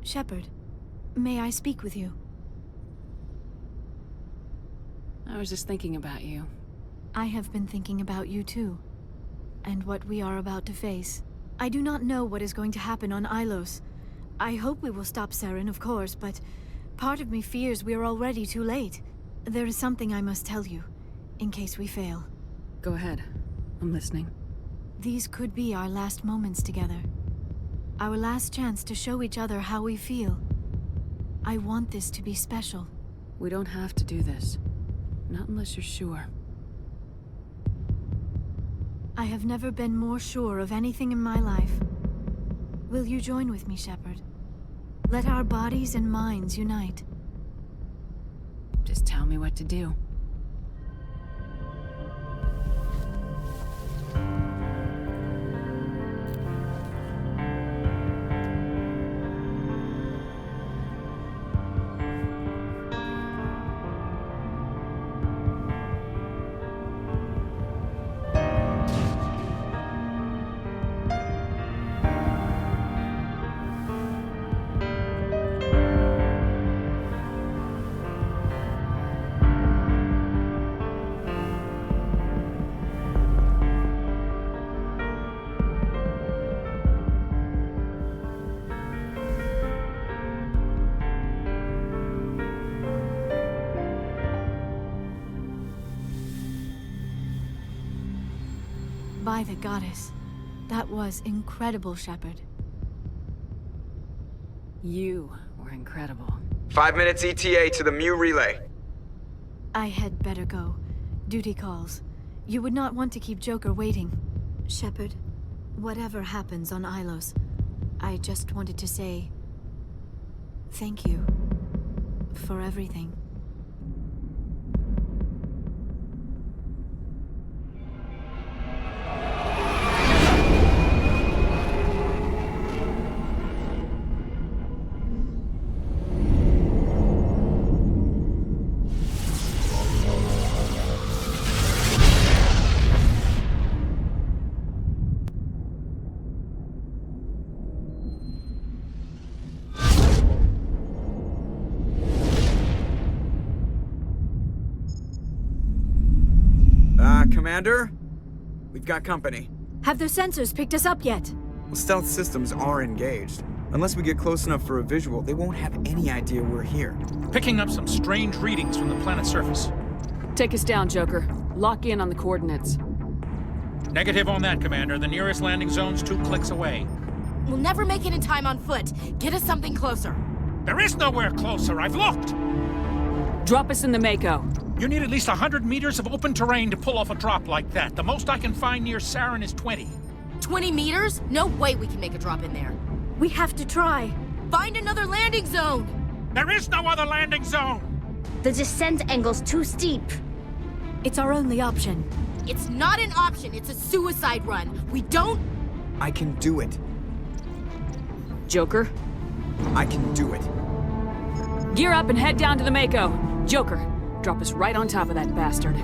Shepard, may I speak with you? I was just thinking about you. I have been thinking about you too, and what we are about to face. I do not know what is going to happen on Ilos. I hope we will stop Saren, of course, but part of me fears we are already too late. There is something I must tell you, in case we fail. Go ahead. I'm listening. These could be our last moments together. Our last chance to show each other how we feel. I want this to be special. We don't have to do this. Not unless you're sure. I have never been more sure of anything in my life. Will you join with me, Shepard? Let our bodies and minds unite. Just tell me what to do. By the goddess. That was incredible, Shepard. You were incredible. 5 minutes ETA to the Mu relay. I had better go. Duty calls. You would not want to keep Joker waiting. Shepard, whatever happens on Ilos, I just wanted to say... thank you. For everything. Commander? We've got company. Have their sensors picked us up yet? Well, stealth systems are engaged. Unless we get close enough for a visual, they won't have any idea we're here. Picking up some strange readings from the planet's surface. Take us down, Joker. Lock in on the coordinates. Negative on that, Commander. The nearest landing zone's 2 clicks away. We'll never make it in time on foot. Get us something closer. There is nowhere closer. I've looked. Drop us in the Mako. You need at least 100 meters of open terrain to pull off a drop like that. The most I can find near Saren is 20. 20 meters? No way we can make a drop in there. We have to try. Find another landing zone! There is no other landing zone! The descent angle's too steep. It's our only option. It's not an option, it's a suicide run. We don't... I can do it. Joker, I can do it. gear up and head down to the Mako. Joker, drop us right on top of that bastard.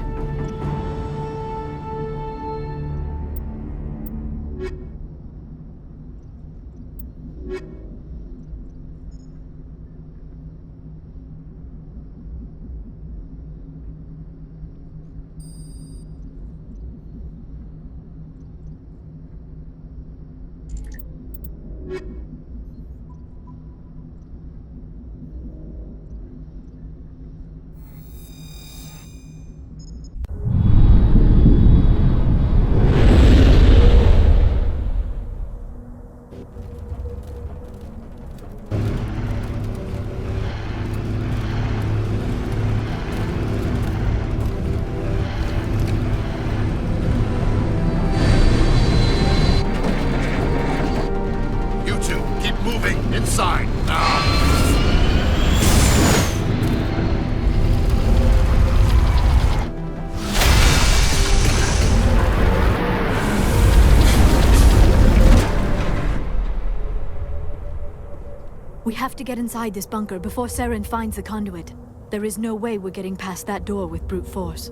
We have to get inside this bunker before Saren finds the conduit. There is no way we're getting past that door with brute force.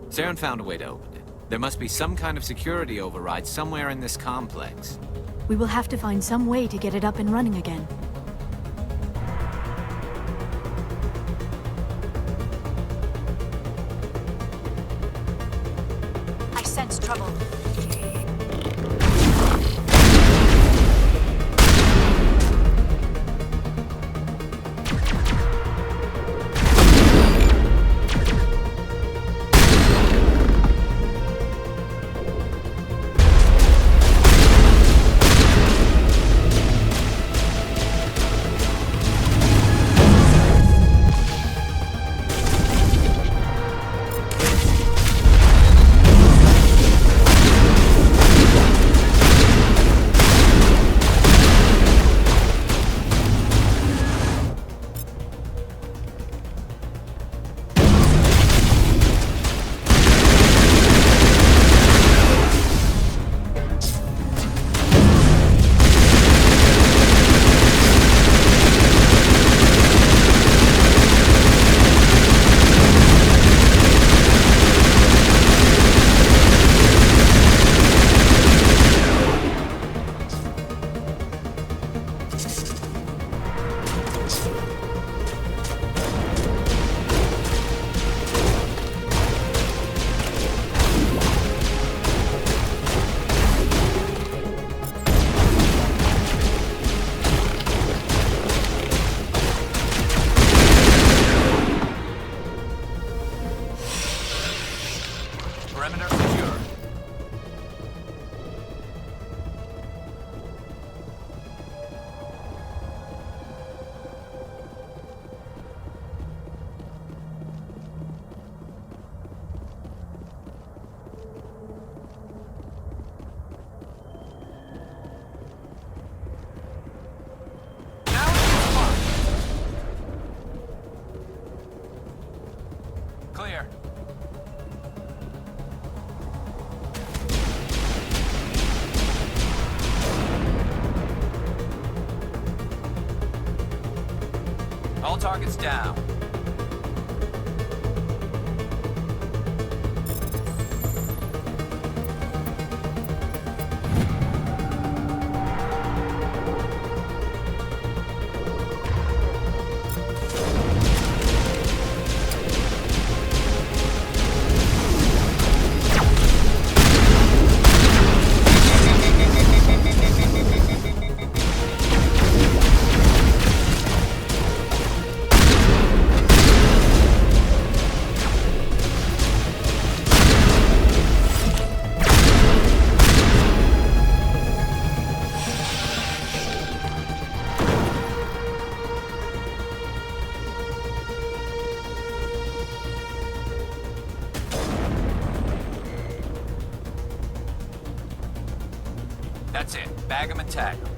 Saren found a way to open it. There must be some kind of security override somewhere in this complex. We will have to find some way to get it up and running again. trouble. Perimeter secure. Now it's fun. Clear. All targets down. That's it. Bag 'em and tag 'em.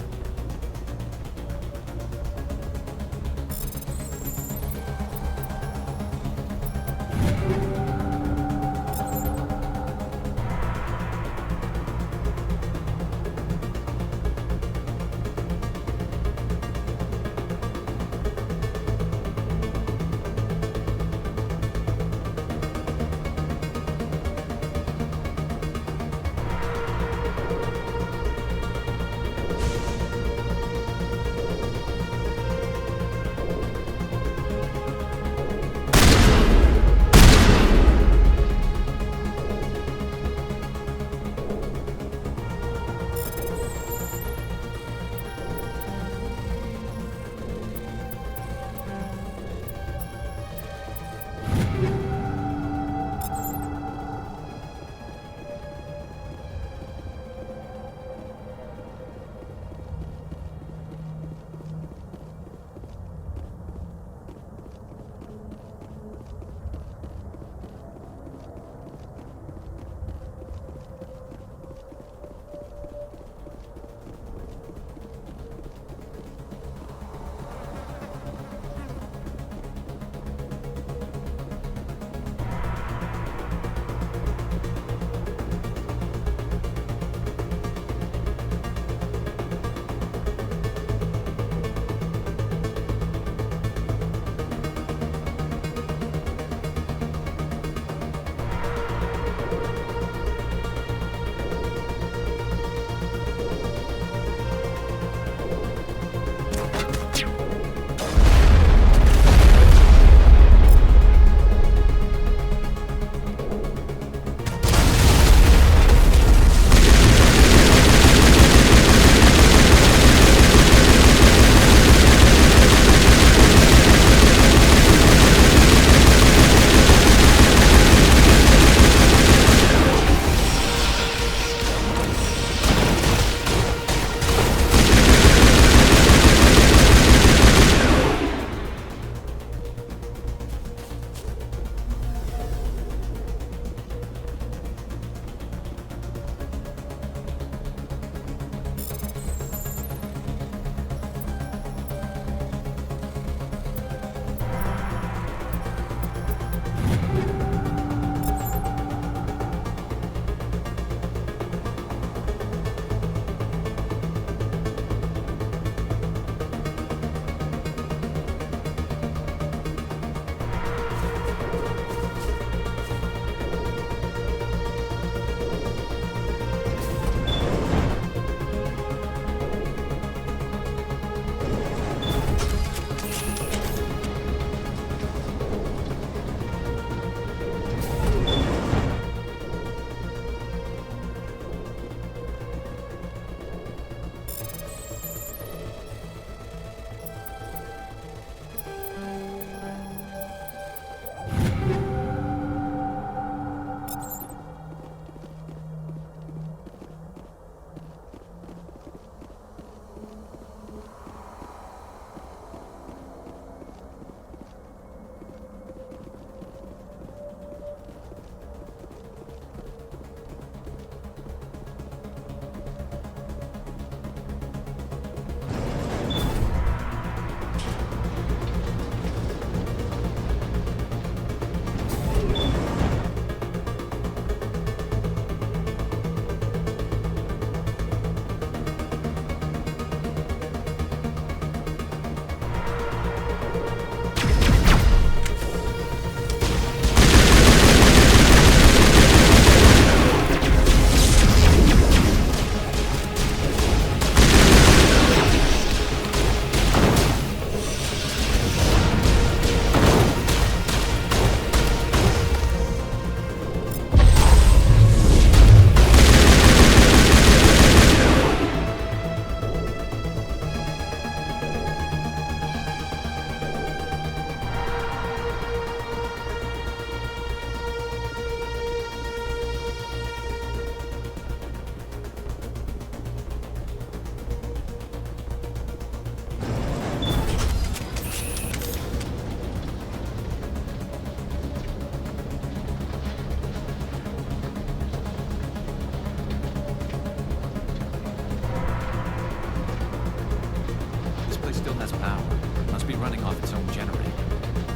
Must be running off its own generator.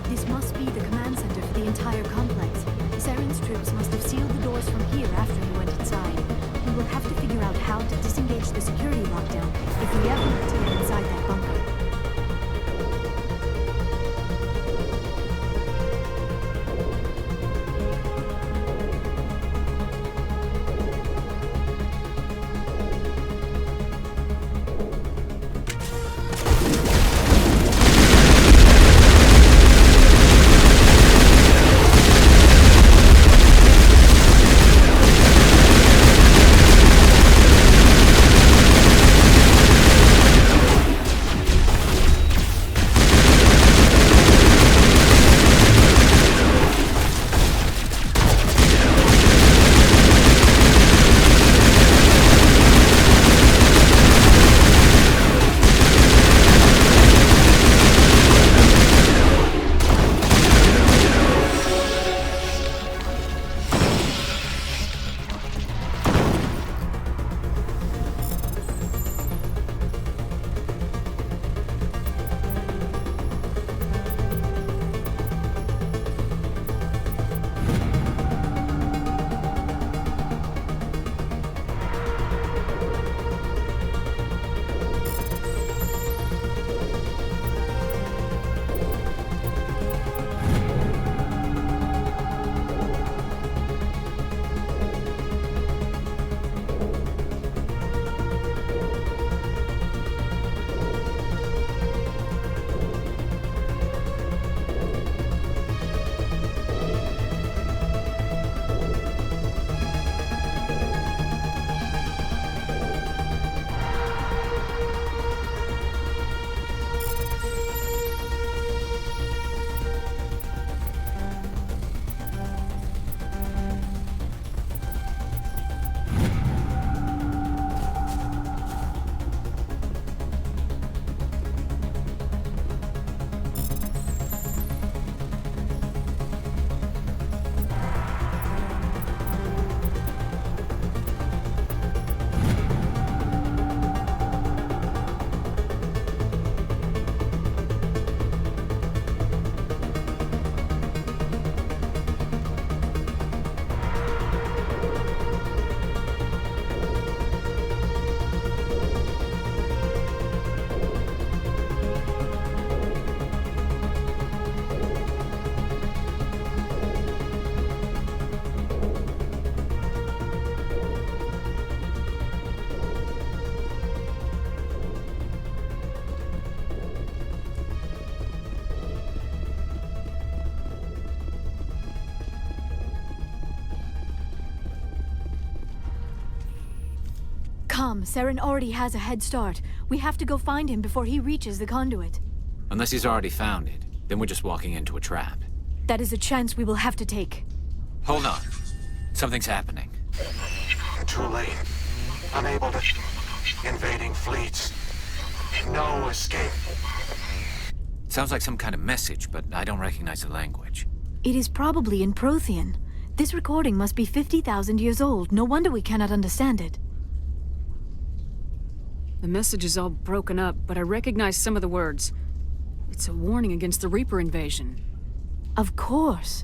This must be the command center for the entire complex. Saren's troops must have sealed the doors from here after he went inside. We will have to figure out how to disengage the security lockdown if we ever need to get inside that bunker. Come, Saren already has a head start. We have to go find him before he reaches the conduit. Unless he's already found it, then we're just walking into a trap. That is a chance we will have to take. Hold on. Something's happening. Too late. Unable to... Invading fleets. No escape. Sounds like some kind of message, but I don't recognize the language. It is probably in Prothean. This recording must be 50,000 years old. No wonder we cannot understand it. The message is all broken up, but I recognize some of the words. It's a warning against the Reaper invasion. Of course.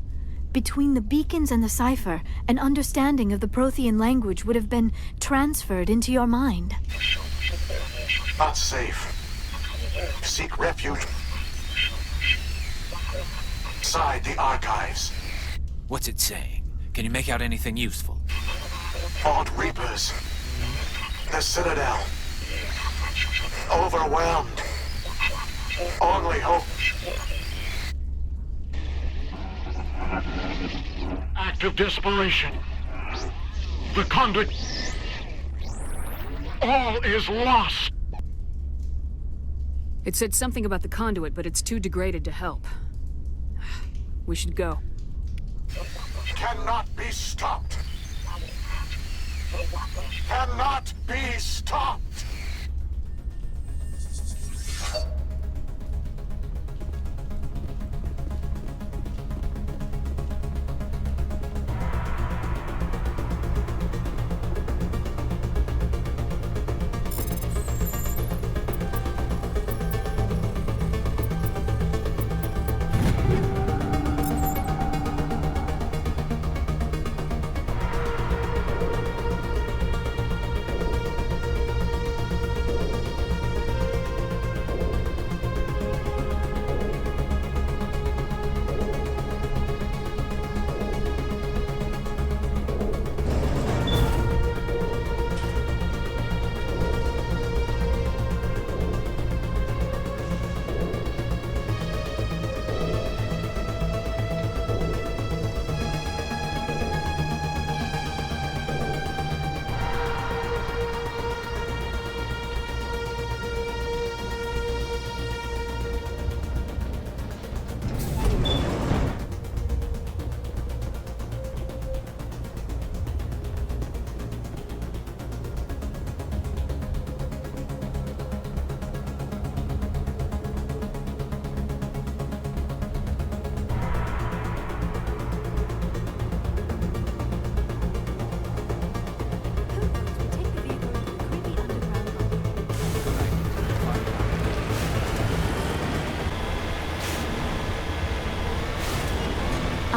Between the beacons and the cipher, an understanding of the Prothean language would have been transferred into your mind. Not safe. Seek refuge. Inside the archives. What's it saying? Can you make out anything useful? Fought Reapers. The Citadel. Overwhelmed. Only hope. Act of desperation. The conduit. All is lost. It said something about the conduit, but it's too degraded to help. We should go. Cannot be stopped. Cannot be stopped.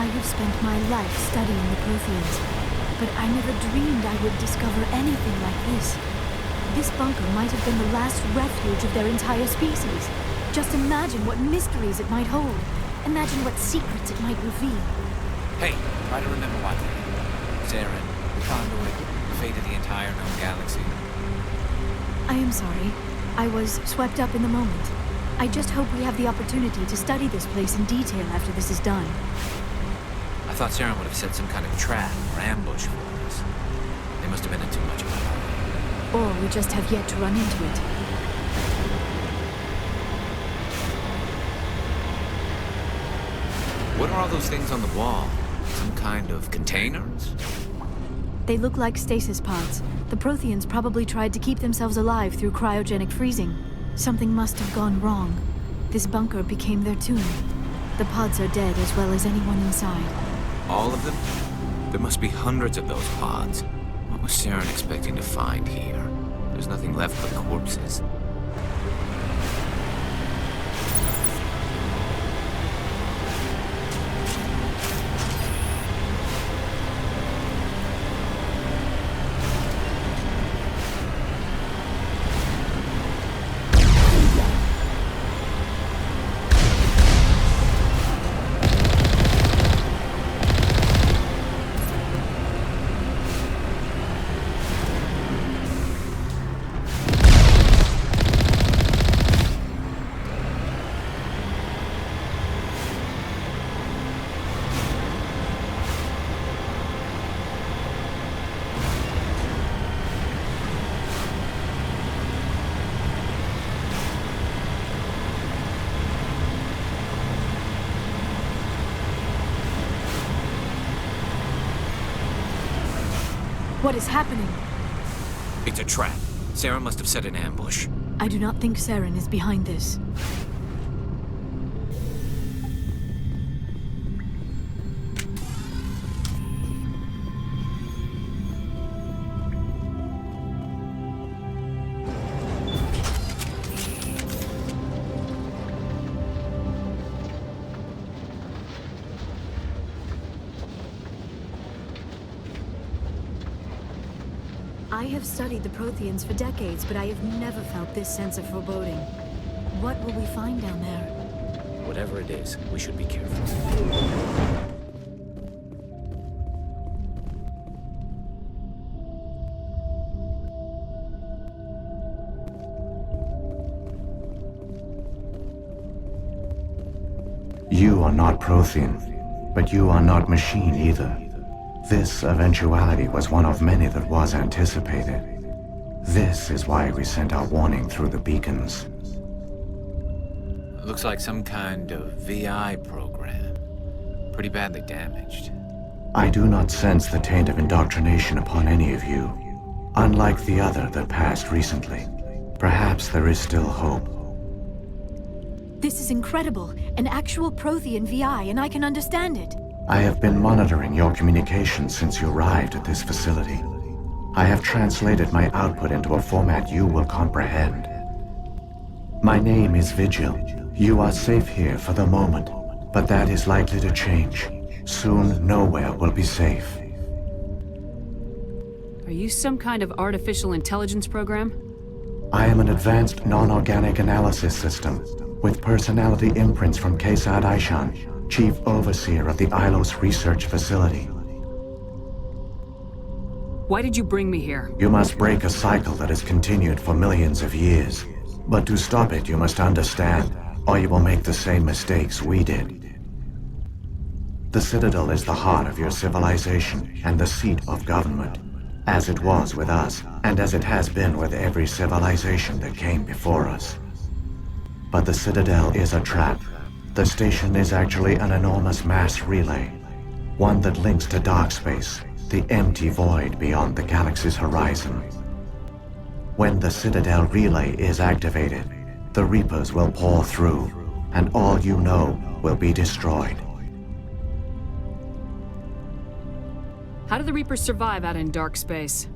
I have spent my life studying the Protheans, but I never dreamed I would discover anything like this. This bunker might have been the last refuge of their entire species. Just imagine what mysteries it might hold. Imagine what secrets it might reveal. Hey, try to remember one thing. Saren, the conduit, the fate of the entire known galaxy. I am sorry. I was swept up in the moment. I just hope we have the opportunity to study this place in detail after this is done. I thought Saren would have set some kind of trap or ambush for us. They must have been in too much of a hurry. Or we just have yet to run into it. What are all those things on the wall? Some kind of containers? They look like stasis pods. The Protheans probably tried to keep themselves alive through cryogenic freezing. Something must have gone wrong. This bunker became their tomb. The pods are dead as well as anyone inside. All of them? There must be hundreds of those pods. What was Saren expecting to find here? There's nothing left but corpses. What is happening? It's a trap. Saren must have set an ambush. I do not think Saren is behind this. I have studied the Protheans for decades, but I have never felt this sense of foreboding. What will we find down there? Whatever it is, we should be careful. You are not Prothean, but you are not machine either. This eventuality was one of many that was anticipated. This is why we sent our warning through the beacons. Looks like some kind of VI program. Pretty badly damaged. I do not sense the taint of indoctrination upon any of you, unlike the other that passed recently. Perhaps there is still hope. This is incredible. An actual Prothean VI, and I can understand it. I have been monitoring your communications since you arrived at this facility. I have translated my output into a format you will comprehend. My name is Vigil. You are safe here for the moment, but that is likely to change. Soon, nowhere will be safe. Are you some kind of artificial intelligence program? I am an advanced non-organic analysis system with personality imprints from Kesad Aishan, Chief Overseer of the Ilos Research Facility. Why did you bring me here? You must break a cycle that has continued for millions of years. But to stop it, you must understand, or you will make the same mistakes we did. The Citadel is the heart of your civilization and the seat of government, as it was with us, and as it has been with every civilization that came before us. But the Citadel is a trap. The station is actually an enormous mass relay, one that links to dark space, the empty void beyond the galaxy's horizon. When the Citadel relay is activated, the Reapers will pour through, and all you know will be destroyed. How do the Reapers survive out in dark space?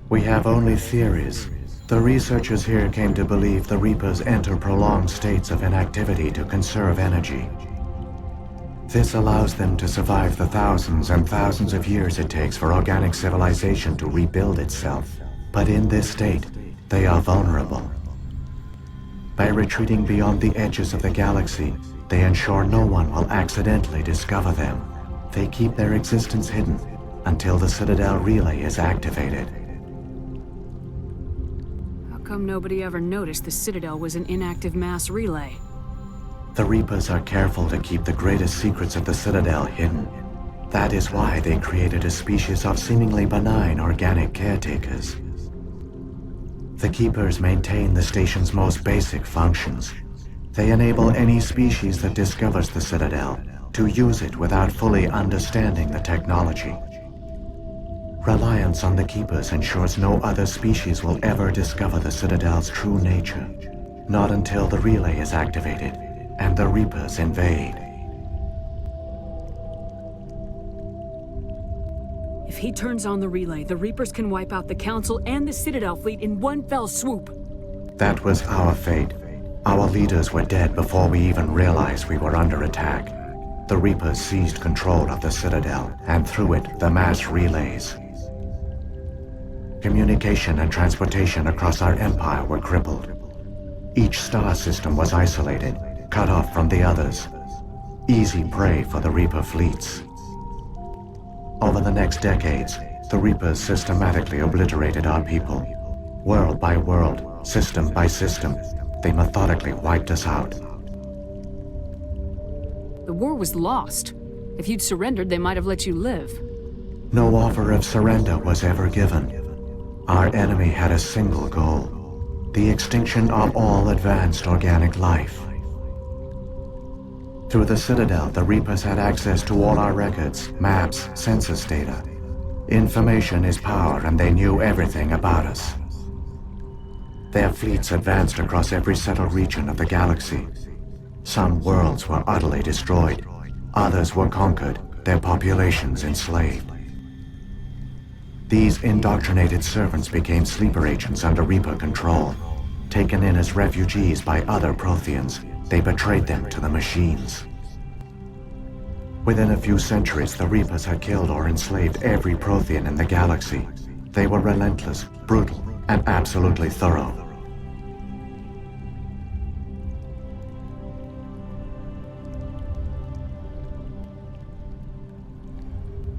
We have only theories. The researchers here came to believe the Reapers enter prolonged states of inactivity to conserve energy. This allows them to survive the thousands and thousands of years it takes for organic civilization to rebuild itself. But in this state, they are vulnerable. By retreating beyond the edges of the galaxy, they ensure no one will accidentally discover them. They keep their existence hidden until the Citadel relay is activated. How come nobody ever noticed the Citadel was an inactive mass relay? The Reapers are careful to keep the greatest secrets of the Citadel hidden. That is why they created a species of seemingly benign organic caretakers. The Keepers maintain the station's most basic functions. They enable any species that discovers the Citadel to use it without fully understanding the technology. Reliance on the Keepers ensures no other species will ever discover the Citadel's true nature. Not until the relay is activated and the Reapers invade. If he turns on the relay, the Reapers can wipe out the Council and the Citadel fleet in one fell swoop. That was our fate. Our leaders were dead before we even realized we were under attack. The Reapers seized control of the Citadel, and through it, the mass relays. Communication and transportation across our empire were crippled. Each star system was isolated, cut off from the others. Easy prey for the Reaper fleets. Over the next decades, the Reapers systematically obliterated our people. World by world, system by system, they methodically wiped us out. The war was lost. If you'd surrendered, they might have let you live. No offer of surrender was ever given. Our enemy had a single goal: the extinction of all advanced organic life. Through the Citadel, the Reapers had access to all our records, maps, census data. Information is power, and they knew everything about us. Their fleets advanced across every settled region of the galaxy. Some worlds were utterly destroyed. Others were conquered, their populations enslaved. These indoctrinated servants became sleeper agents under Reaper control. Taken in as refugees by other Protheans, they betrayed them to the machines. Within a few centuries, the Reapers had killed or enslaved every Prothean in the galaxy. They were relentless, brutal, and absolutely thorough.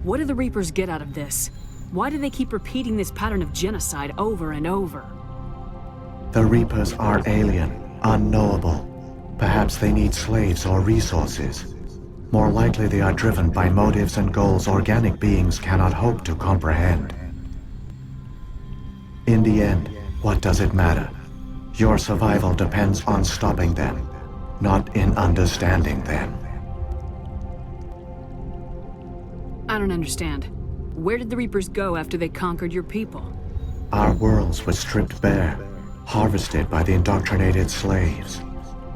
What do the Reapers get out of this? Why do they keep repeating this pattern of genocide over and over? The Reapers are alien, unknowable. Perhaps they need slaves or resources. More likely they are driven by motives and goals organic beings cannot hope to comprehend. In the end, what does it matter? Your survival depends on stopping them, not in understanding them. I don't understand. Where did the Reapers go after they conquered your people? Our worlds were stripped bare, harvested by the indoctrinated slaves.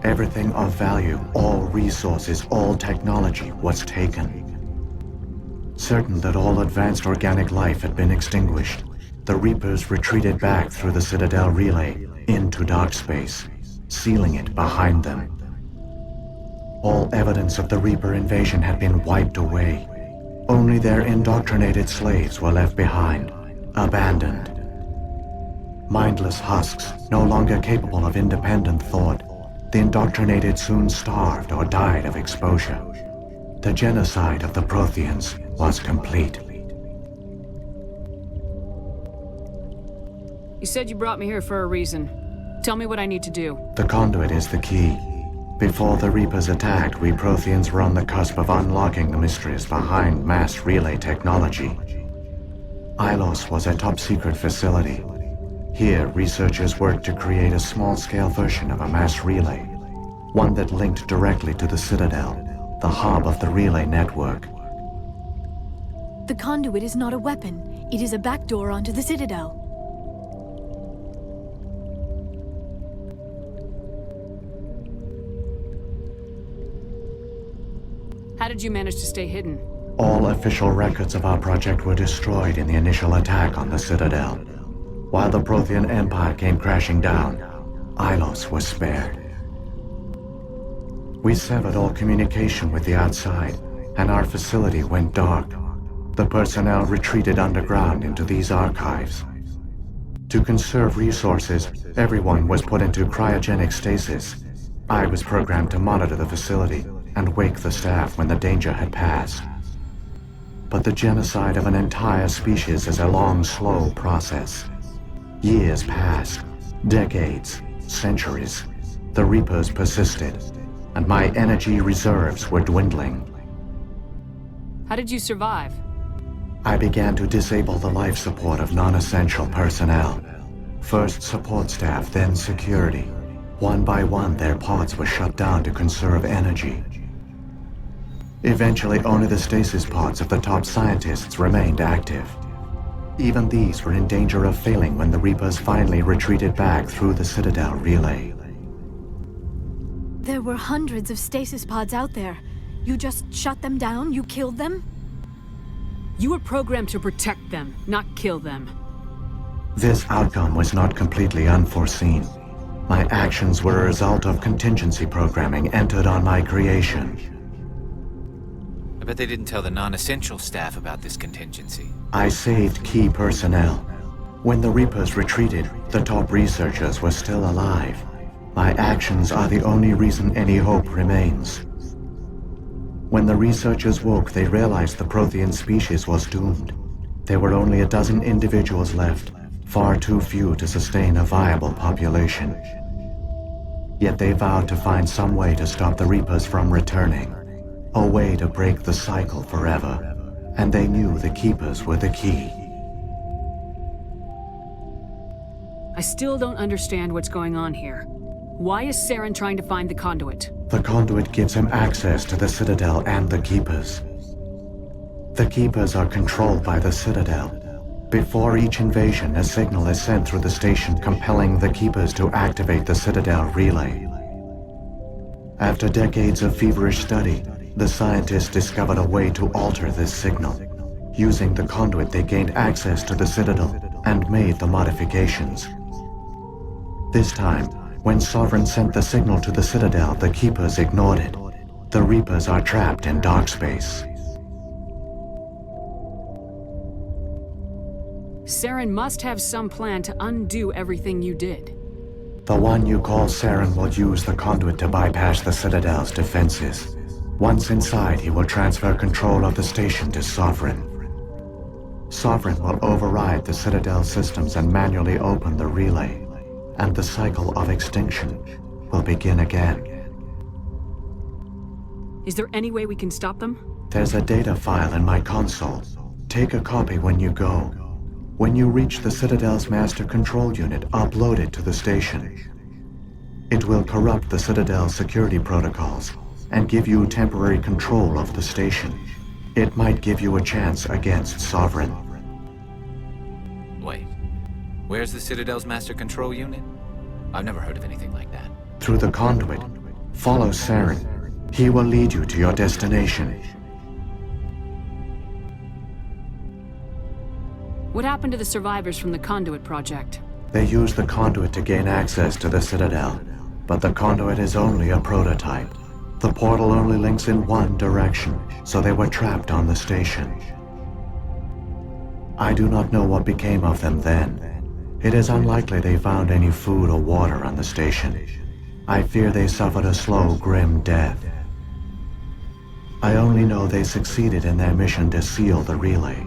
Everything of value, all resources, all technology was taken. Certain that all advanced organic life had been extinguished, the Reapers retreated back through the Citadel relay into dark space, sealing it behind them. All evidence of the Reaper invasion had been wiped away. Only their indoctrinated slaves were left behind, abandoned. Mindless husks, no longer capable of independent thought, the indoctrinated soon starved or died of exposure. The genocide of the Protheans was complete. You said you brought me here for a reason. Tell me what I need to do. The conduit is the key. Before the Reapers attacked, we Protheans were on the cusp of unlocking the mysteries behind mass relay technology. Ilos was a top-secret facility. Here, researchers worked to create a small-scale version of a mass relay, one that linked directly to the Citadel, the hub of the relay network. The conduit is not a weapon. It is a backdoor onto the Citadel. How did you manage to stay hidden? All official records of our project were destroyed in the initial attack on the Citadel. While the Prothean Empire came crashing down, Ilos was spared. We severed all communication with the outside, and our facility went dark. The personnel retreated underground into these archives. To conserve resources, everyone was put into cryogenic stasis. I was programmed to monitor the facility and wake the staff when the danger had passed. But the genocide of an entire species is a long, slow process. Years passed, decades, centuries. The Reapers persisted, and my energy reserves were dwindling. How did you survive? I began to disable the life support of non-essential personnel. First support staff, then security. One by one, their pods were shut down to conserve energy. Eventually, only the stasis pods of the top scientists remained active. Even these were in danger of failing when the Reapers finally retreated back through the Citadel relay. There were hundreds of stasis pods out there. You just shut them down? You killed them? You were programmed to protect them, not kill them. This outcome was not completely unforeseen. My actions were a result of contingency programming entered on my creation. I bet they didn't tell the non-essential staff about this contingency. I saved key personnel. When the Reapers retreated, the top researchers were still alive. My actions are the only reason any hope remains. When the researchers woke, they realized the Prothean species was doomed. There were only a dozen individuals left, far too few to sustain a viable population. Yet they vowed to find some way to stop the Reapers from returning. A way to break the cycle forever. And they knew the Keepers were the key. I still don't understand what's going on here. Why is Saren trying to find the conduit? The conduit gives him access to the Citadel and the Keepers. The Keepers are controlled by the Citadel. Before each invasion, a signal is sent through the station compelling the Keepers to activate the Citadel relay. After decades of feverish study, the scientists discovered a way to alter this signal. Using the conduit, they gained access to the Citadel and made the modifications. This time, when Sovereign sent the signal to the Citadel, the Keepers ignored it. The Reapers are trapped in dark space. Saren must have some plan to undo everything you did. The one you call Saren will use the conduit to bypass the Citadel's defenses. Once inside, he will transfer control of the station to Sovereign. Sovereign will override the Citadel systems and manually open the relay, and the cycle of extinction will begin again. Is there any way we can stop them? There's a data file in my console. Take a copy when you go. When you reach the Citadel's master control unit, upload it to the station. It will corrupt the Citadel's security protocols and give you temporary control of the station. It might give you a chance against Sovereign. Wait, where's the Citadel's master control unit? I've never heard of anything like that. Through the conduit, follow Saren. He will lead you to your destination. What happened to the survivors from the Conduit project? They used the conduit to gain access to the Citadel, but the conduit is only a prototype. The portal only links in one direction, so they were trapped on the station. I do not know what became of them then. It is unlikely they found any food or water on the station. I fear they suffered a slow, grim death. I only know they succeeded in their mission to seal the relay.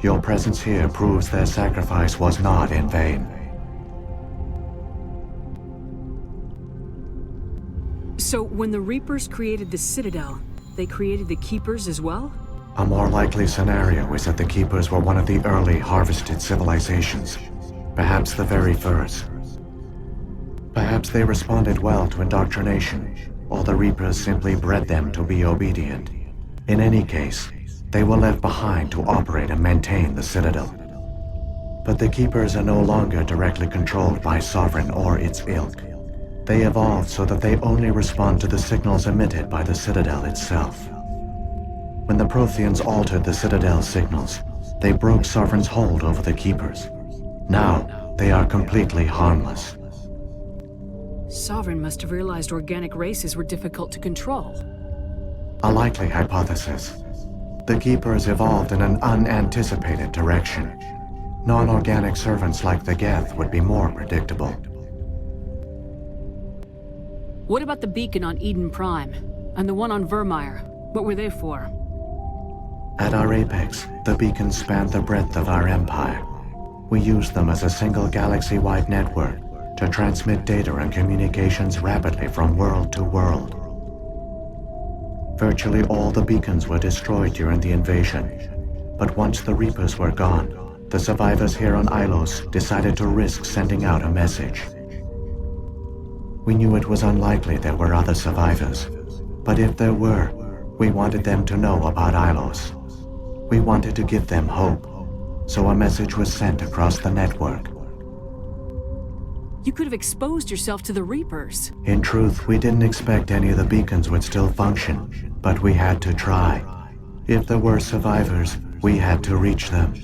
Your presence here proves their sacrifice was not in vain. So, when the Reapers created the Citadel, they created the Keepers as well? A more likely scenario is that the Keepers were one of the early harvested civilizations. Perhaps the very first. Perhaps they responded well to indoctrination, or the Reapers simply bred them to be obedient. In any case, they were left behind to operate and maintain the Citadel. But the Keepers are no longer directly controlled by Sovereign or its ilk. They evolved so that they only respond to the signals emitted by the Citadel itself. When the Protheans altered the Citadel's signals, they broke Sovereign's hold over the Keepers. Now, they are completely harmless. Sovereign must have realized organic races were difficult to control. A likely hypothesis. The Keepers evolved in an unanticipated direction. Non-organic servants like the Geth would be more predictable. What about the beacon on Eden Prime? And the one on Vermeer? What were they for? At our apex, the beacons spanned the breadth of our empire. We used them as a single galaxy-wide network to transmit data and communications rapidly from world to world. Virtually all the beacons were destroyed during the invasion, but once the Reapers were gone, the survivors here on Ilos decided to risk sending out a message. We knew it was unlikely there were other survivors, but if there were, we wanted them to know about Ilos. We wanted to give them hope, so a message was sent across the network. You could have exposed yourself to the Reapers. In truth, we didn't expect any of the beacons would still function, but we had to try. If there were survivors, we had to reach them.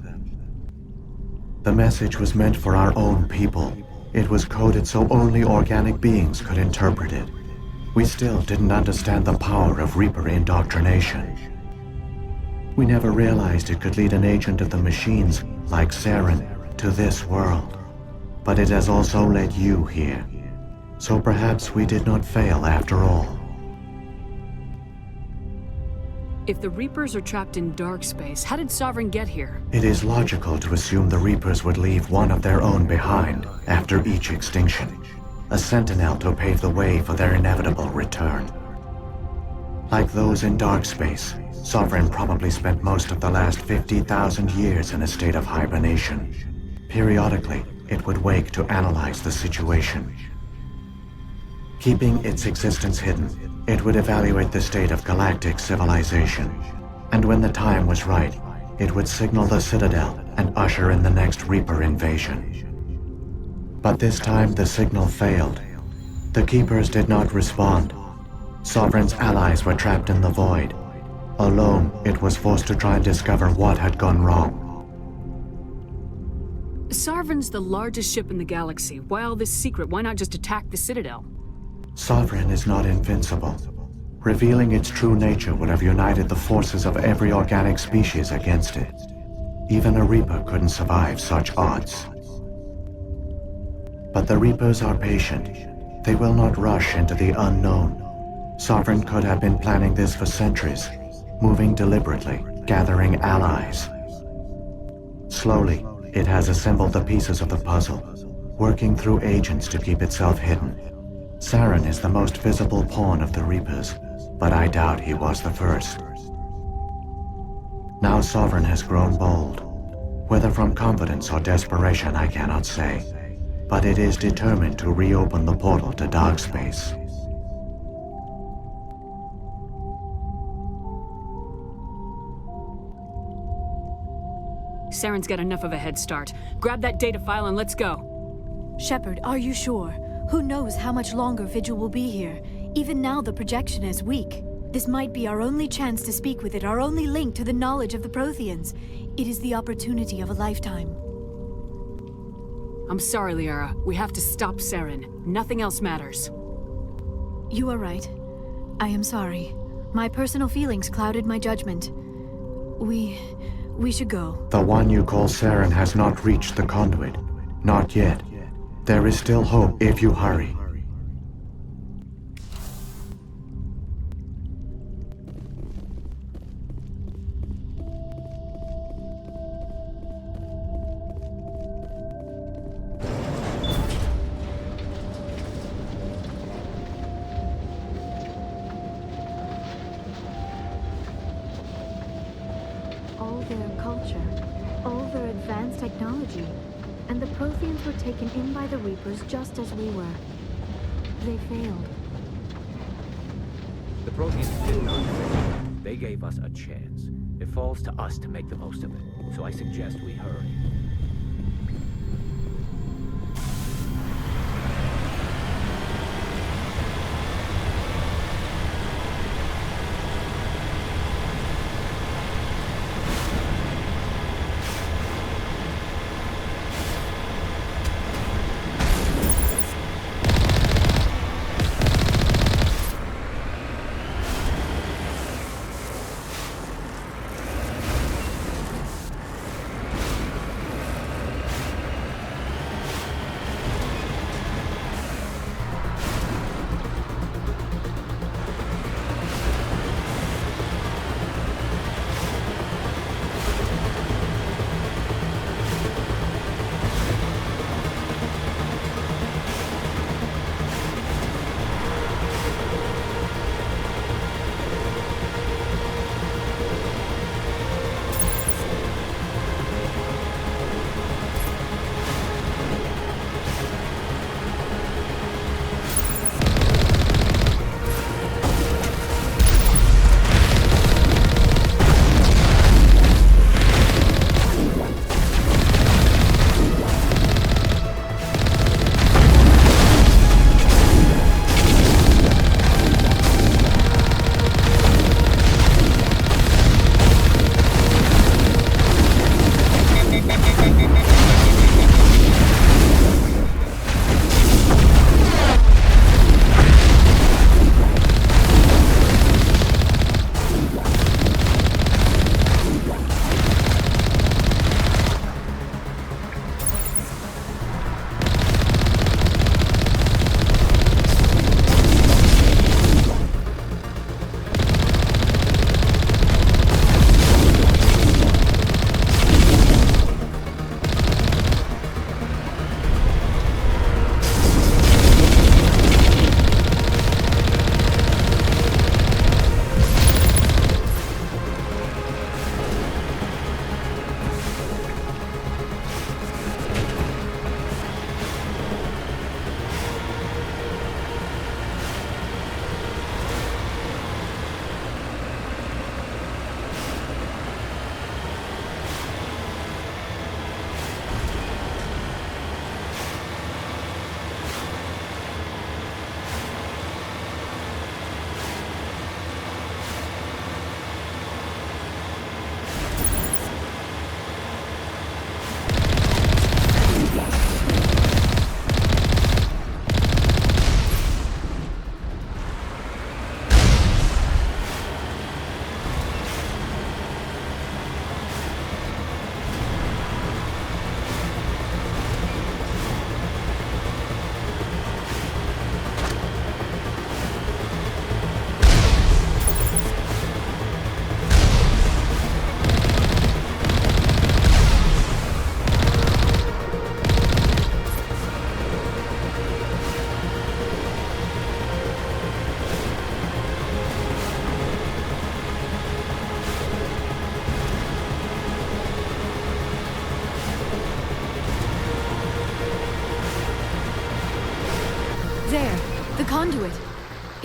The message was meant for our own people. It was coded so only organic beings could interpret it. We still didn't understand the power of Reaper indoctrination. We never realized it could lead an agent of the machines, like Saren, to this world. But it has also led you here. So perhaps we did not fail after all. If the Reapers are trapped in dark space, how did Sovereign get here? It is logical to assume the Reapers would leave one of their own behind after each extinction. A sentinel to pave the way for their inevitable return. Like those in dark space, Sovereign probably spent most of the last 50,000 years in a state of hibernation. Periodically, it would wake to analyze the situation. Keeping its existence hidden, it would evaluate the state of galactic civilization. And when the time was right, it would signal the Citadel and usher in the next Reaper invasion. But this time the signal failed. The Keepers did not respond. Sovereign's allies were trapped in the void. Alone, it was forced to try and discover what had gone wrong. Sovereign's the largest ship in the galaxy. Why all this secret? Why not just attack the Citadel? Sovereign is not invincible. Revealing its true nature would have united the forces of every organic species against it. Even a Reaper couldn't survive such odds. But the Reapers are patient. They will not rush into the unknown. Sovereign could have been planning this for centuries, moving deliberately, gathering allies. Slowly, it has assembled the pieces of the puzzle, working through agents to keep itself hidden. Saren is the most visible pawn of the Reapers, but I doubt he was the first. Now Sovereign has grown bold. Whether from confidence or desperation, I cannot say. But it is determined to reopen the portal to dark space. Saren's got enough of a head start. Grab that data file and let's go. Shepard, are you sure? Who knows how much longer Vigil will be here? Even now the projection is weak. This might be our only chance to speak with it, our only link to the knowledge of the Protheans. It is the opportunity of a lifetime. I'm sorry, Liara. We have to stop Saren. Nothing else matters. You are right. I am sorry. My personal feelings clouded my judgment. We should go. The one you call Saren has not reached the conduit. Not yet. There is still hope if you hurry. All their culture, all their advanced technology, and the Protheans were taken in by the Reapers just as we were. They failed. The Proteans did not fail. They gave us a chance. It falls to us to make the most of it. So I suggest we hurry.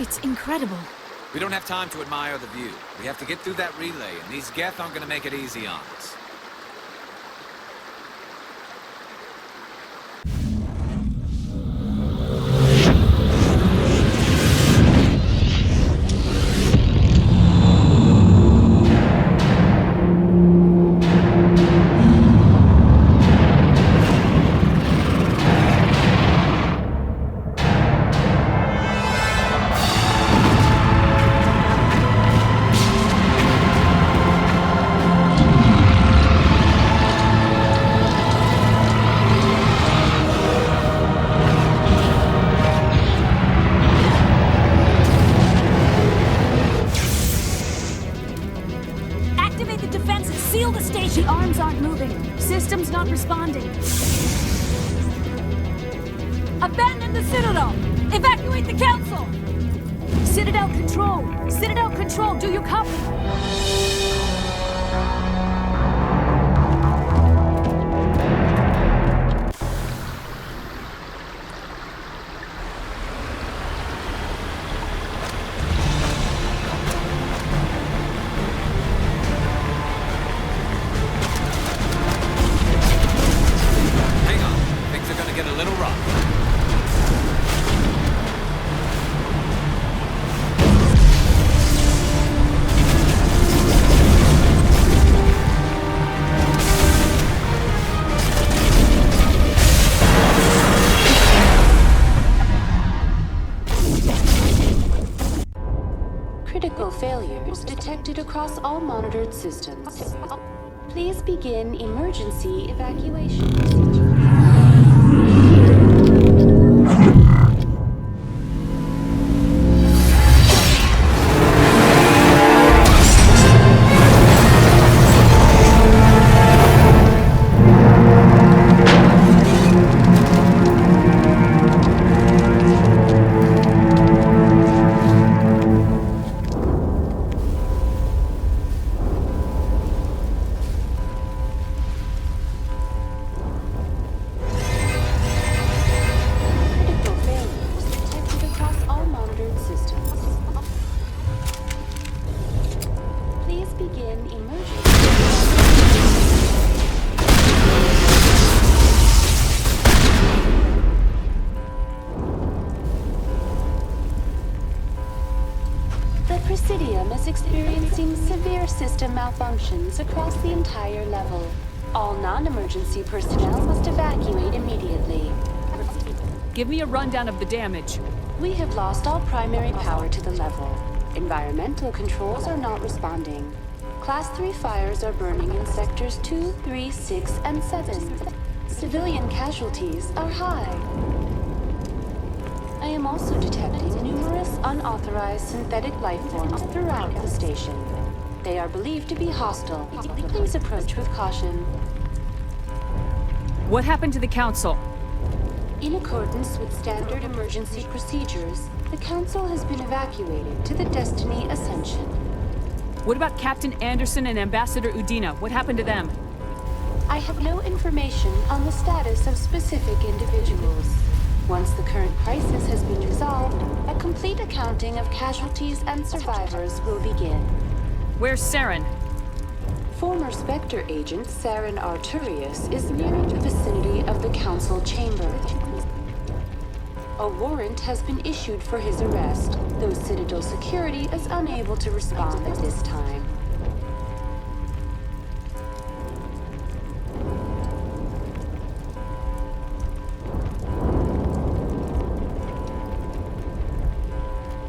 It's incredible. We don't have time to admire the view. We have to get through that relay, and these Geth aren't gonna make it easy on us. Activate the defenses! Seal the station! The arms aren't moving. Systems not responding. Abandon the Citadel! Evacuate the Council! Citadel Control! Citadel Control, do you copy? Hang on. Things are gonna get a little rough. Critical failures detected across all monitored systems. Please begin emergency evacuation procedure. Critical failures detected across all monitored systems. Please begin emergency. The Presidium is experiencing severe system malfunctions across the entire level. All non-emergency personnel must evacuate immediately. Give me a rundown of the damage. We have lost all primary power to the level. Environmental controls are not responding. Class 3 fires are burning in sectors 2, 3, 6, and 7. Civilian casualties are high. I am also detecting numerous unauthorized synthetic life forms throughout the station. They are believed to be hostile. Please approach with caution. What happened to the Council? In accordance with standard emergency procedures, the Council has been evacuated to the Destiny Ascension. What about Captain Anderson and Ambassador Udina? What happened to them? I have no information on the status of specific individuals. Once the current crisis has been resolved, a complete accounting of casualties and survivors will begin. Where's Saren? Former Spectre agent Saren Arturius is near the vicinity of the Council chamber. A warrant has been issued for his arrest, though Citadel security is unable to respond at this time.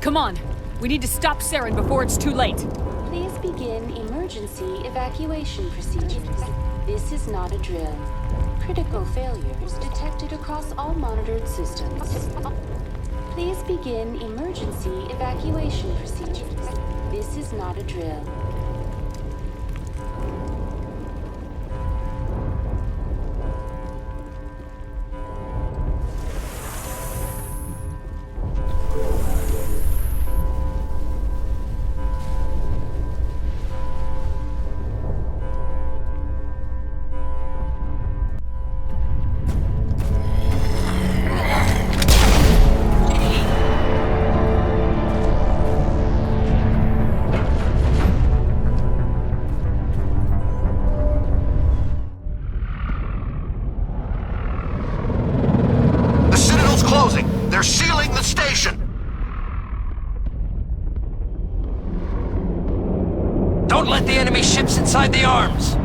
Come on! We need to stop Saren before it's too late! Please begin emergency evacuation procedures. This is not a drill. Critical failures detected across all monitored systems. Please begin emergency evacuation procedures. This is not a drill. Don't let the enemy ships inside the arms!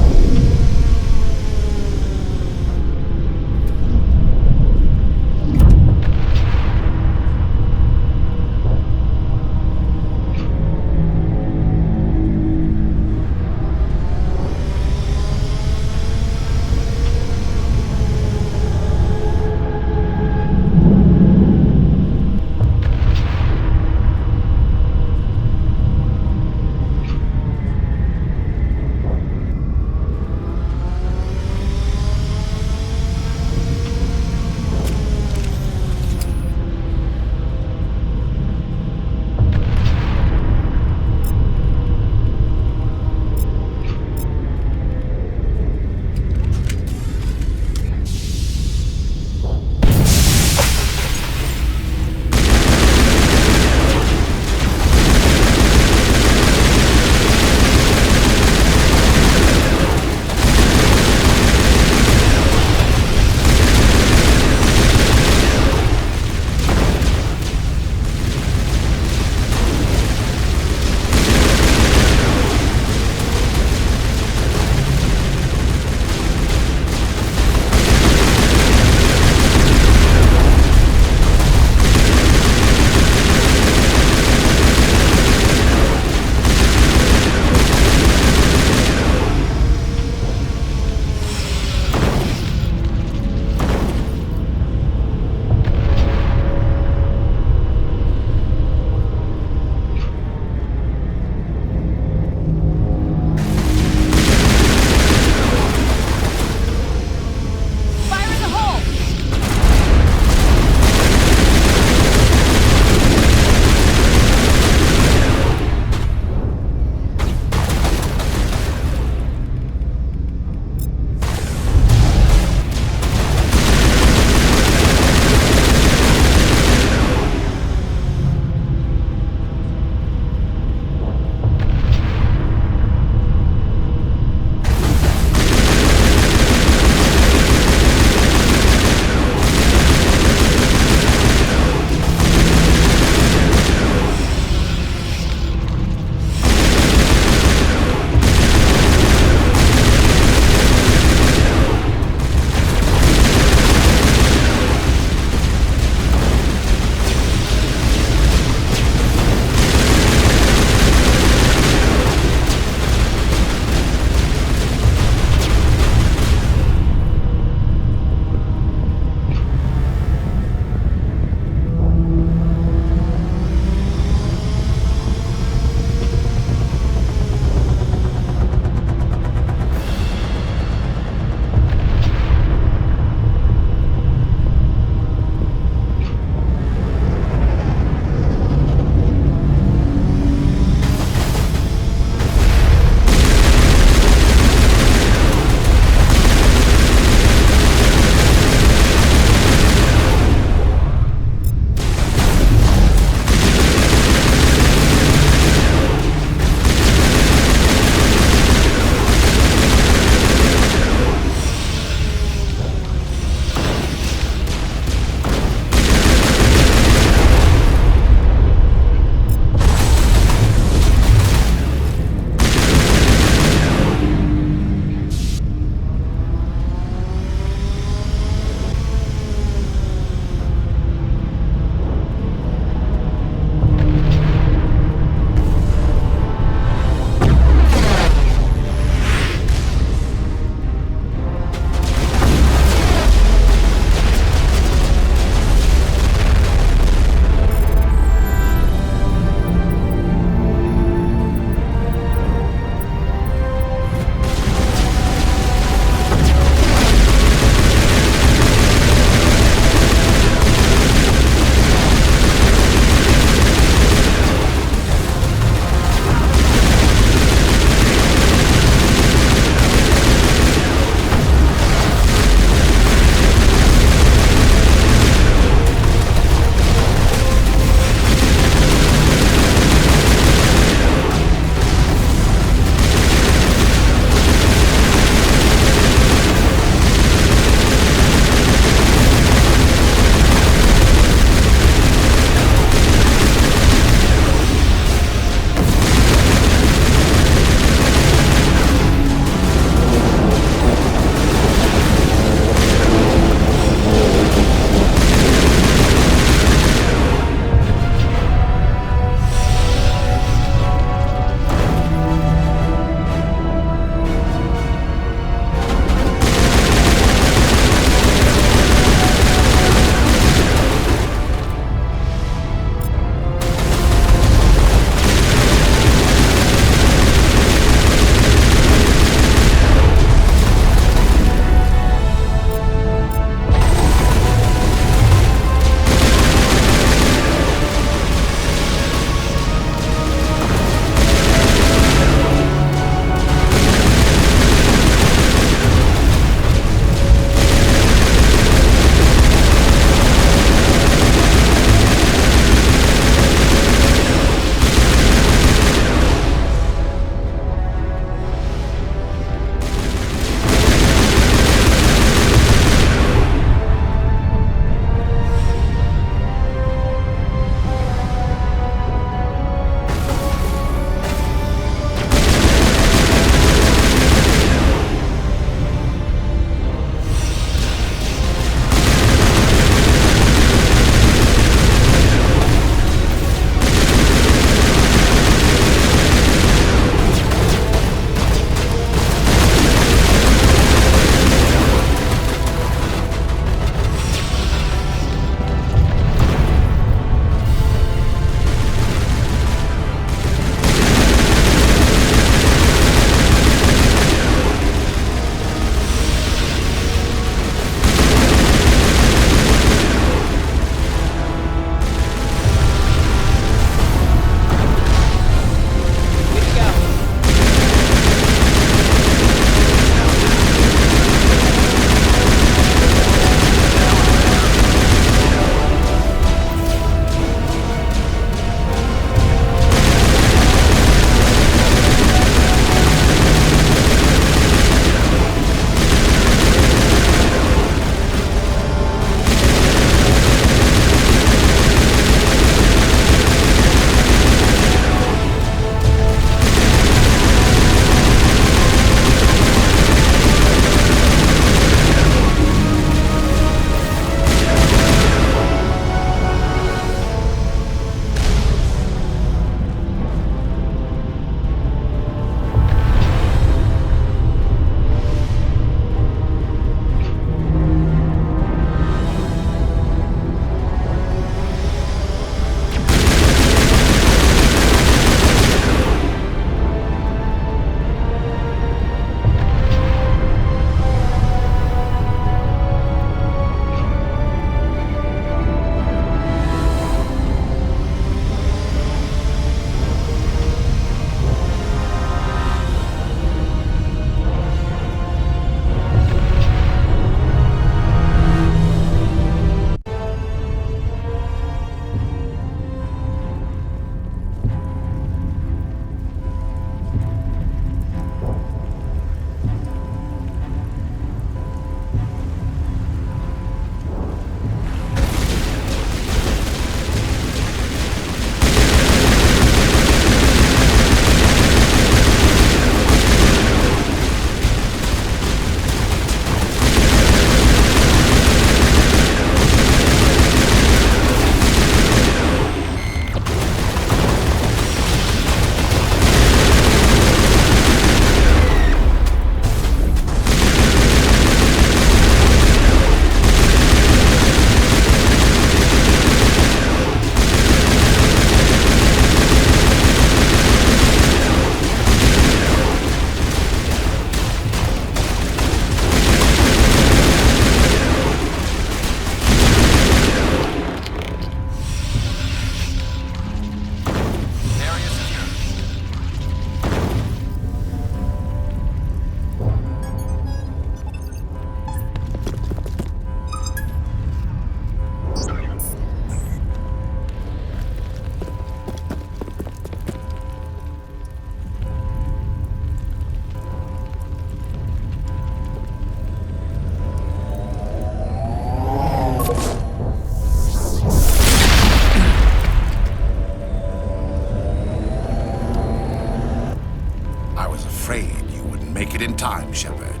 make it in time, Shepard.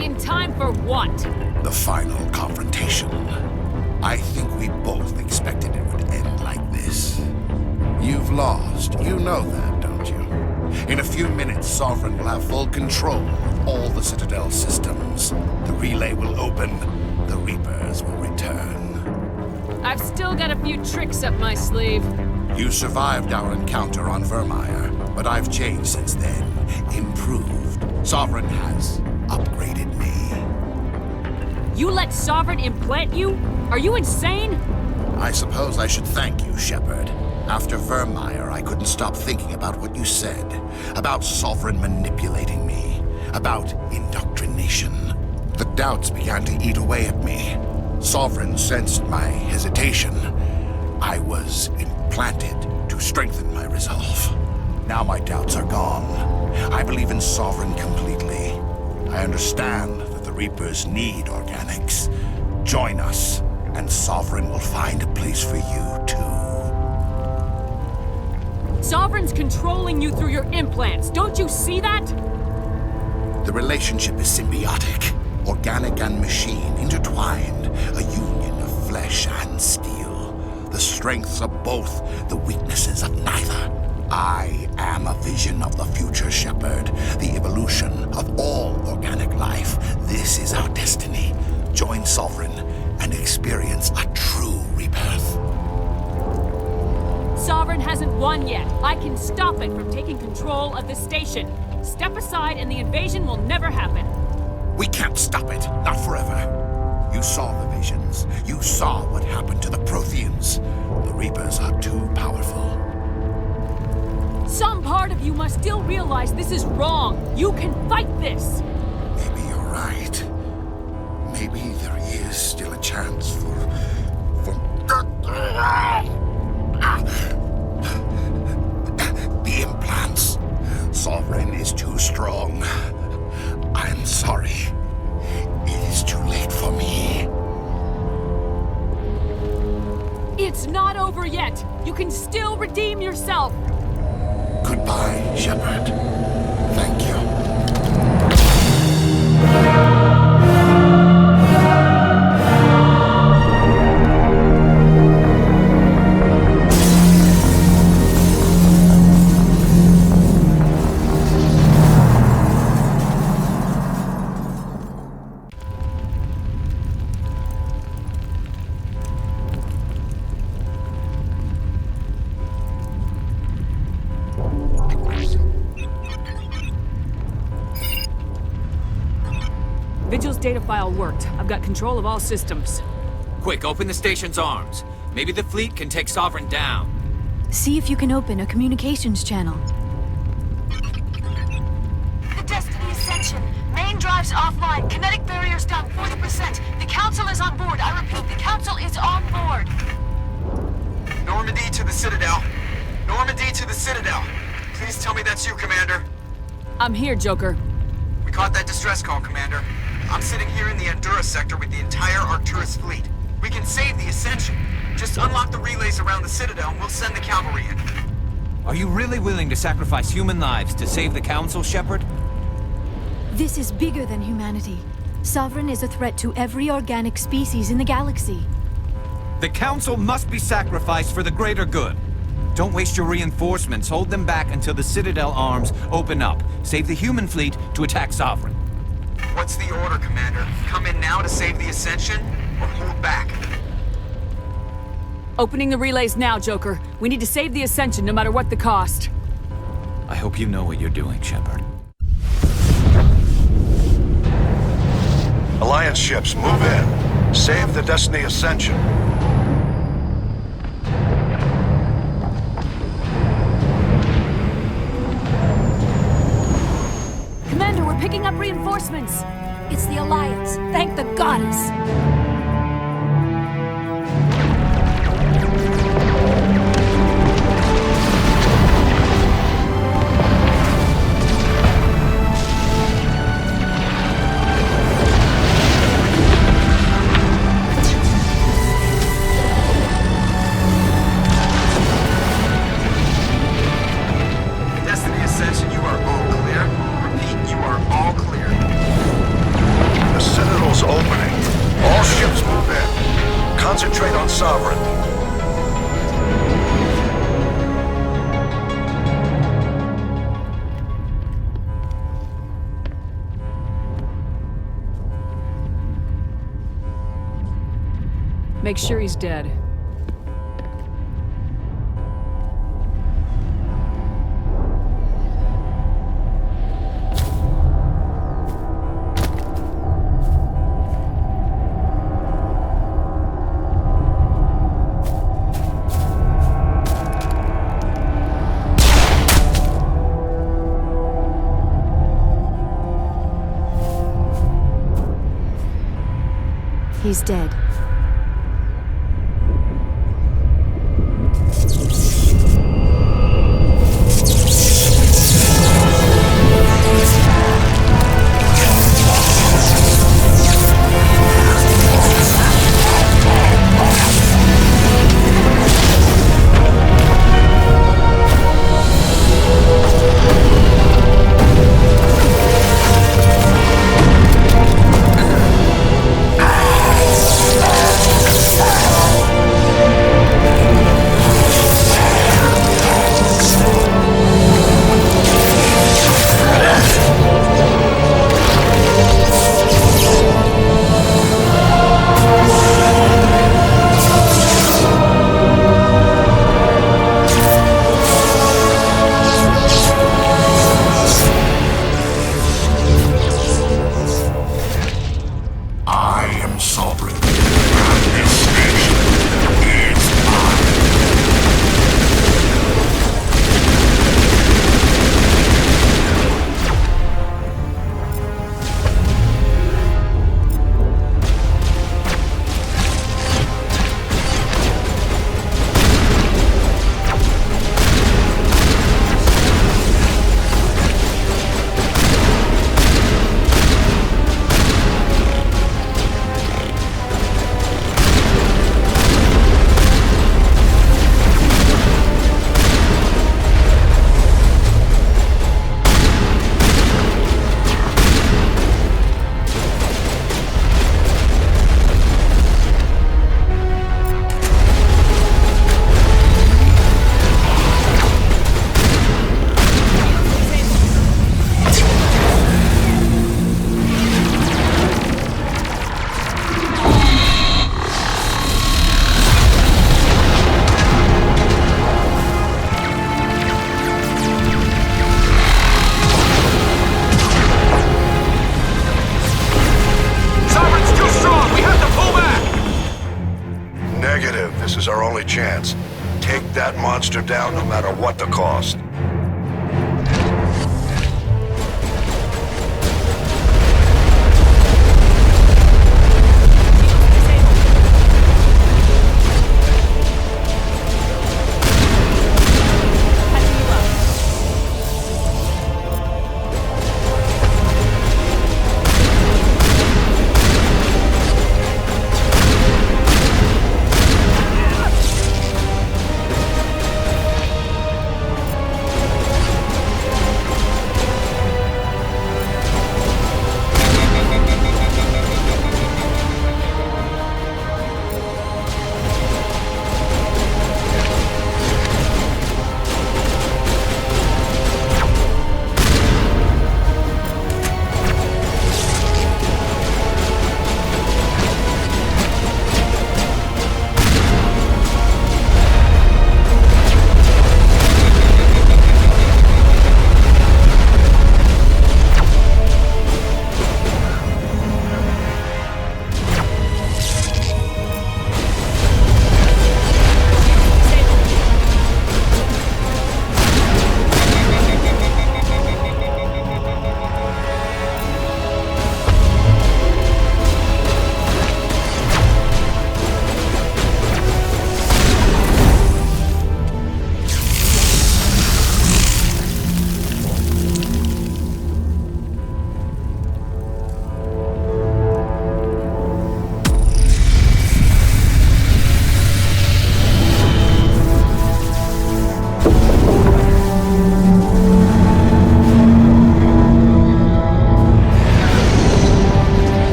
In time for what? The final confrontation. I think we both expected it would end like this. You've lost. You know that, don't you? In a few minutes, Sovereign will have full control of all the Citadel systems. The relay will open. The Reapers will return. I've still got a few tricks up my sleeve. You survived our encounter on Vermeer, but I've changed since then. Improved. Sovereign has upgraded me. You let Sovereign implant you? Are you insane? I suppose I should thank you, Shepard. After Vermeer, I couldn't stop thinking about what you said. About Sovereign manipulating me. About indoctrination. The doubts began to eat away at me. Sovereign sensed my hesitation. I was implanted to strengthen my resolve. Now my doubts are gone. I believe in Sovereign completely. I understand that the Reapers need organics. Join us, and Sovereign will find a place for you, too. Sovereign's controlling you through your implants. Don't you see that? The relationship is symbiotic. Organic and machine intertwined. A union of flesh and steel. The strengths of both, the weaknesses of neither. I am a vision of the future, Shepard. The evolution of all organic life. This is our destiny. Join Sovereign and experience a true rebirth. Sovereign hasn't won yet. I can stop it from taking control of the station. Step aside and the invasion will never happen. We can't stop it. Not forever. You saw the visions. You saw what happened to the Protheans. The Reapers are too powerful. Some part of you must still realize this is wrong. You can fight this. Maybe you're right. Maybe there is still a chance for... The implants. Sovereign is too strong. I'm sorry. It is too late for me. It's not over yet. You can still redeem yourself. Goodbye, Shepard. Thank you. Vigil's data file worked. I've got control of all systems. Quick, open the station's arms. Maybe the fleet can take Sovereign down. See if you can open a communications channel. The Destiny Ascension. Main drives offline. Kinetic barriers down 40%. The Council is on board. I repeat, the Council is on board. Normandy to the Citadel. Normandy to the Citadel. Please tell me that's you, Commander. I'm here, Joker. We caught that distress call, Commander. I'm sitting here in the Endura sector with the entire Arcturus fleet. We can save the Ascension. Just unlock the relays around the Citadel and we'll send the cavalry in. Are you really willing to sacrifice human lives to save the Council, Shepard? This is bigger than humanity. Sovereign is a threat to every organic species in the galaxy. The Council must be sacrificed for the greater good. Don't waste your reinforcements. Hold them back until the Citadel arms open up. Save the human fleet to attack Sovereign. What's the order, Commander? Come in now to save the Ascension, or hold back? Opening the relays now, Joker. We need to save the Ascension no matter what the cost. I hope you know what you're doing, Shepard. Alliance ships, move in. Save the Destiny Ascension. Commander, we're picking up reinforcements. It's the Alliance. Thank the goddess. Destiny Ascension, you are all clear. Repeat, make sure he's dead. He's dead. This is our only chance. Take that monster down no matter what the cost.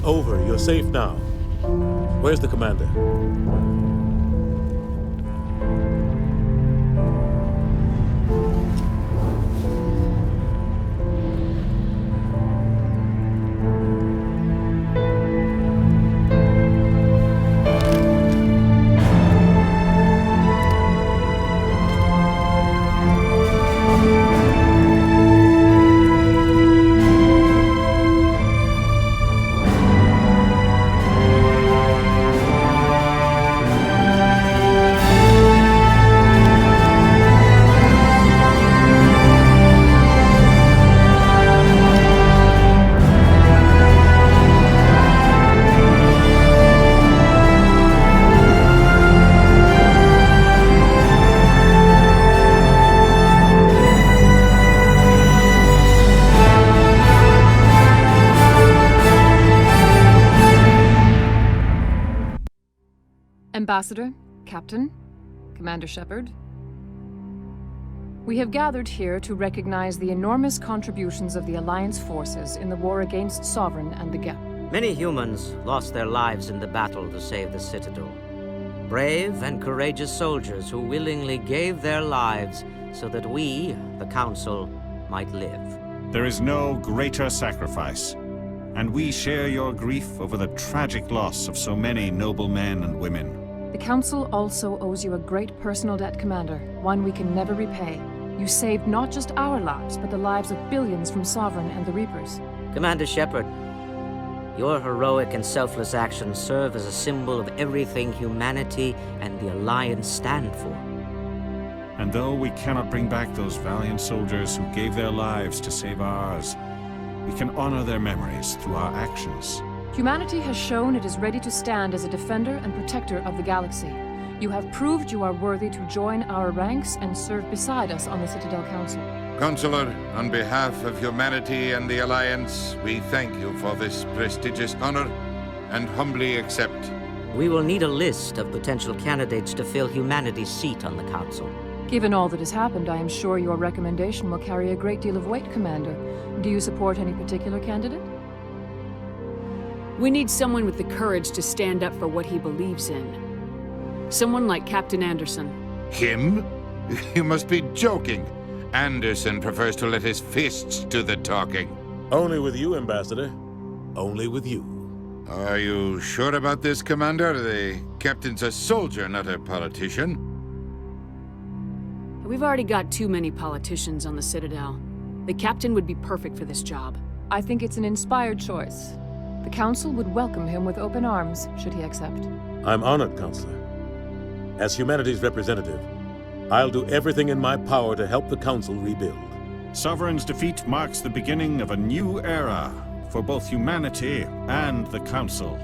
over. You're safe now. Where's the commander? Ambassador, Captain, Commander Shepard. We have gathered here to recognize the enormous contributions of the Alliance forces in the war against Sovereign and the Gep. Many humans lost their lives in the battle to save the Citadel. Brave and courageous soldiers who willingly gave their lives so that we, the Council, might live. There is no greater sacrifice, and we share your grief over the tragic loss of so many noble men and women. The Council also owes you a great personal debt, Commander, one we can never repay. You saved not just our lives, but the lives of billions from Sovereign and the Reapers. Commander Shepard, your heroic and selfless actions serve as a symbol of everything humanity and the Alliance stand for. And though we cannot bring back those valiant soldiers who gave their lives to save ours, we can honor their memories through our actions. Humanity has shown it is ready to stand as a defender and protector of the galaxy. You have proved you are worthy to join our ranks and serve beside us on the Citadel Council. Counselor, on behalf of humanity and the Alliance, we thank you for this prestigious honor and humbly accept. We will need a list of potential candidates to fill humanity's seat on the Council. Given all that has happened, I am sure your recommendation will carry a great deal of weight, Commander. Do you support any particular candidate? We need someone with the courage to stand up for what he believes in. Someone like Captain Anderson. Him? You must be joking. Anderson prefers to let his fists do the talking. Only with you, Ambassador. Only with you. Are you sure about this, Commander? The captain's a soldier, not a politician. We've already got too many politicians on the Citadel. The captain would be perfect for this job. I think it's an inspired choice. The Council would welcome him with open arms, should he accept. I'm honored, Counselor. As humanity's representative, I'll do everything in my power to help the Council rebuild. Sovereign's defeat marks the beginning of a new era for both humanity and the Council.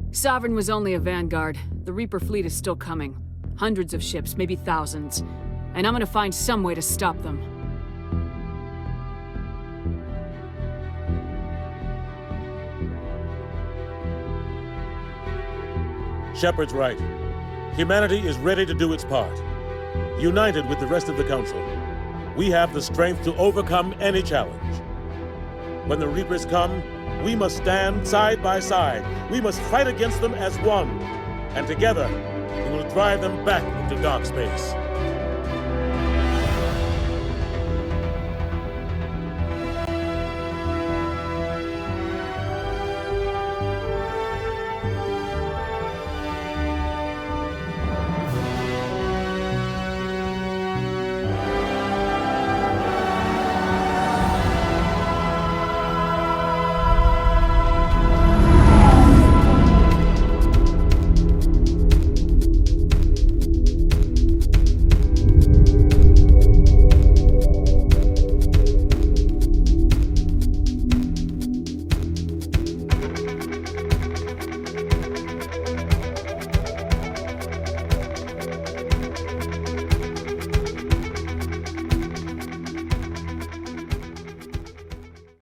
Sovereign was only a vanguard. The Reaper fleet is still coming. Hundreds of ships, maybe thousands. And I'm gonna find some way to stop them. Shepard's right. Humanity is ready to do its part. United with the rest of the Council, we have the strength to overcome any challenge. When the Reapers come, we must stand side by side. We must fight against them as one. And together, we will drive them back into dark space.